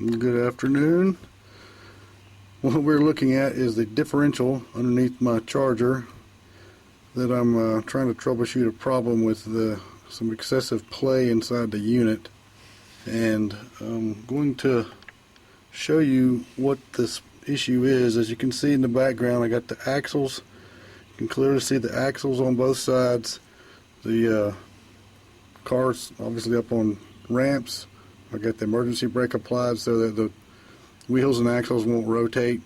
Good afternoon. What we're looking at is the differential underneath my Charger that I'm trying to troubleshoot a problem with some excessive play inside the unit, and I'm going to show you what this issue is. As you can see in the background, I got the axles. You can clearly see the axles on both sides. The car's obviously up on ramps. I got the emergency brake applied so that the wheels and axles won't rotate,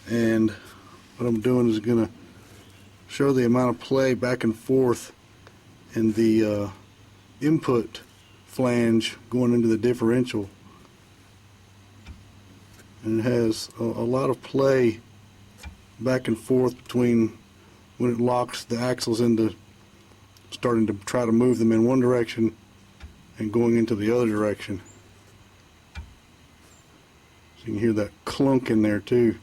and what I'm doing is going to show the amount of play back and forth in the input flange going into the differential, and it has a lot of play back and forth between when it locks the axles into starting to try to move them in one direction and going into the other direction. So you can hear that clunk in there too.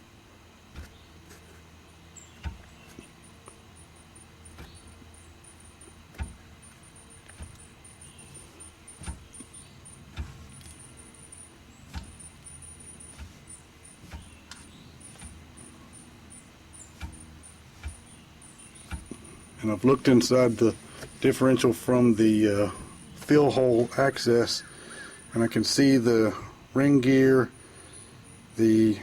And I've looked inside the differential from the fill hole access, and I can see the ring gear, the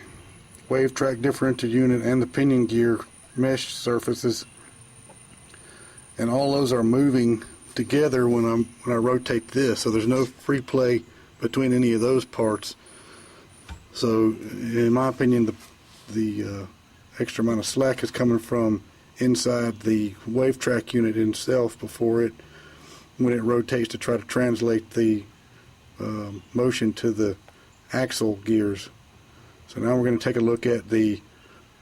Wavetrac differential unit, and the pinion gear mesh surfaces, and all those are moving together when I rotate this. So there's no free play between any of those parts. So in my opinion, the extra amount of slack is coming from inside the Wavetrac unit itself when it rotates to try to translate the motion to the axle gears. So now we're going to take a look at the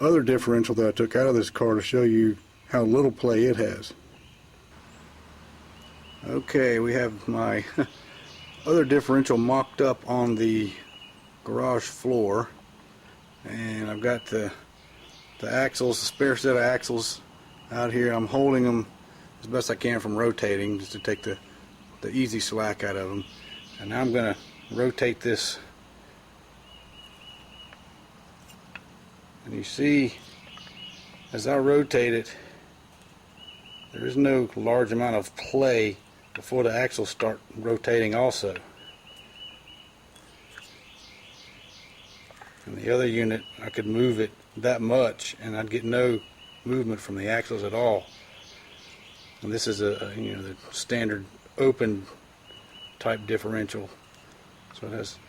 other differential that I took out of this car to show you how little play it has. Okay, we have my other differential mocked up on the garage floor, and I've got the axles, the spare set of axles out here. I'm holding them as best I can from rotating, just to take the easy slack out of them. And now I'm going to rotate this, and you see as I rotate it, there is no large amount of play before the axles start rotating also. And the other unit, I could move it that much and I'd get no movement from the axles at all. And this is the standard open type differential, so it has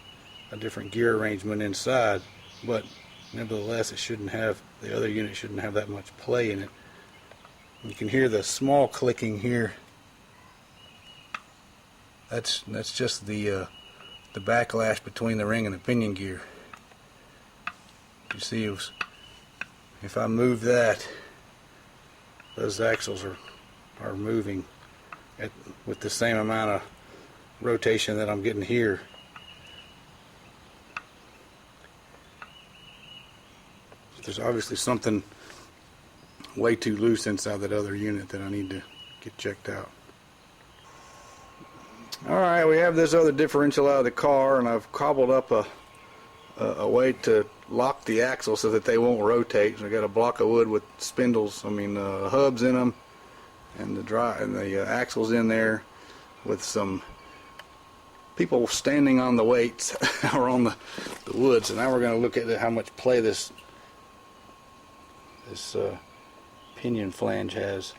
a different gear arrangement inside, but nevertheless the other unit shouldn't have that much play in it. You can hear the small clicking here. That's just the backlash between the ring and the pinion gear. You see, if I move that, those axles are moving with the same amount of rotation that I'm getting here. There's obviously something way too loose inside that other unit that I need to get checked out. Alright, we have this other differential out of the car, and I've cobbled up a way to lock the axles so that they won't rotate. So I got a block of wood with spindles, hubs in them, and the axles in there with some people standing on the weights or on the wood. So now we're going to look at how much play this pinion flange has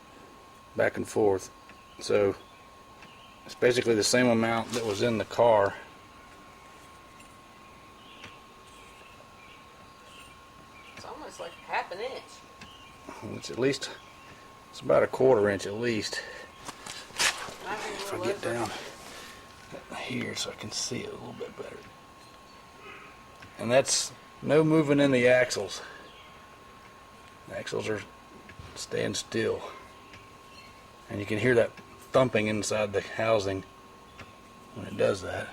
back and forth. So it's basically the same amount that was in the car. It's almost like half an inch. It's about a 1/4 inch at least. If I get down here so I can see it a little bit better. And that's no moving in the axles. The axles are staying still. And you can hear that thumping inside the housing when it does that.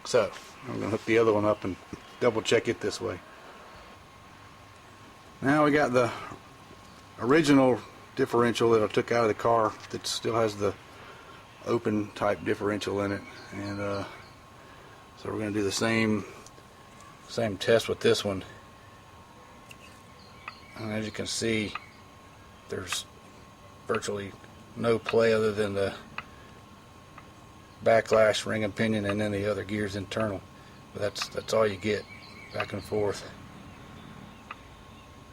So I'm going to hook the other one up and double check it this way. Now we got the original differential that I took out of the car that still has the open type differential in it, and so we're going to do the same test with this one. And as you can see, there's virtually no play other than the backlash, ring and pinion, and then the other gears internal. But that's all you get, back and forth.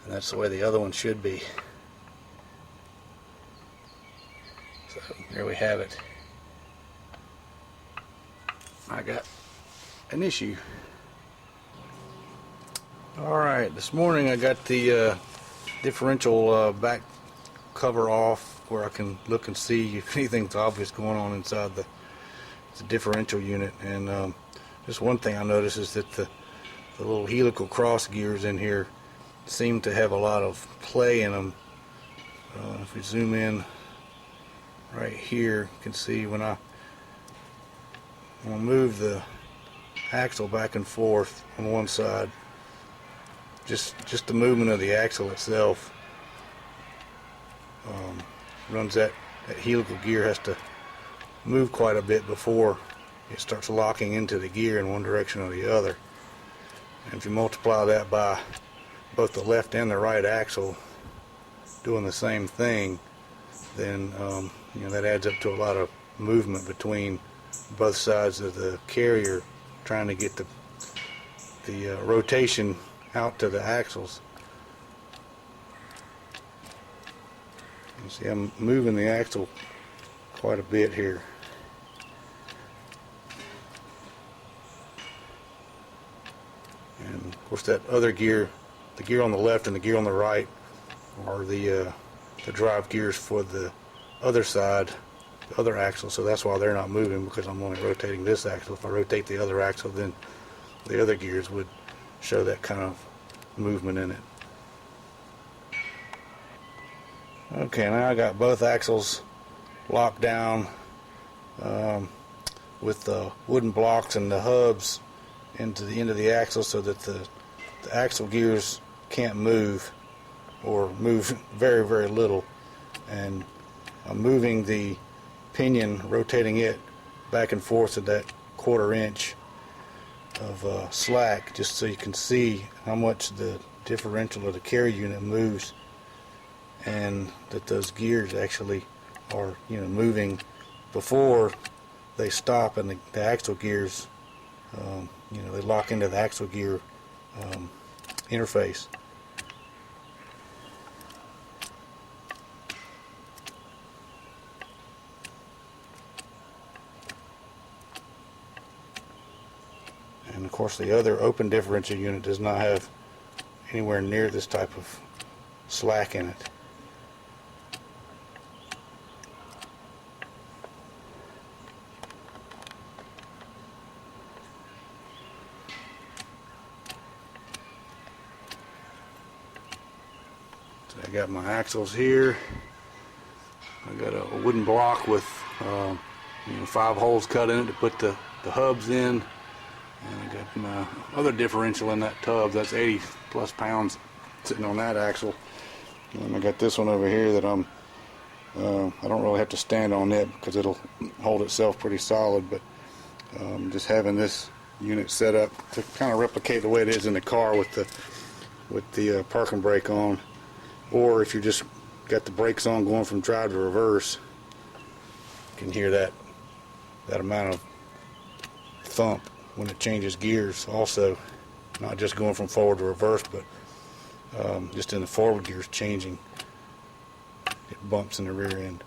And that's the way the other one should be. So there we have it. I got an issue. Alright, this morning I got the differential back cover off, where I can look and see if anything's obvious going on inside the differential unit. And just one thing I noticed is that the little helical cross gears in here seem to have a lot of play in them. If we zoom in right here, you can see when I move the axle back and forth on one side, just the movement of the axle itself runs that helical gear has to move quite a bit before it starts locking into the gear in one direction or the other. And if you multiply that by both the left and the right axle doing the same thing, then you know, that adds up to a lot of movement between both sides of the carrier, trying to get the rotation out to the axles. You see I'm moving the axle quite a bit here. And of course that other gear, the gear on the left and the gear on the right, are the drive gears for the other side, the other axle, so that's why they're not moving, because I'm only rotating this axle. If I rotate the other axle, then the other gears would show that kind of movement in it. Okay, now I got both axles locked down with the wooden blocks and the hubs into the end of the axle, so that the axle gears can't move, or move very, very little. And I'm moving the pinion, rotating it back and forth at that 1/4 inch of slack, just so you can see how much the differential of the carrier unit moves, and that those gears actually are, you know, moving before they stop, and the axle gears, you know, they lock into the axle gear interface. And of course the other open differential unit does not have anywhere near this type of slack in it. So I got my axles here. I got a wooden block with you know, 5 holes cut in it to put the hubs in. And I got my other differential in that tub. That's 80 plus pounds sitting on that axle. And I got this one over here that I don't really have to stand on it, because it'll hold itself pretty solid. But just having this unit set up to kind of replicate the way it is in the car with the parking brake on, or if you just got the brakes on going from drive to reverse, you can hear that amount of thump when it changes gears also, not just going from forward to reverse, but just in the forward gears changing. It bumps in the rear end.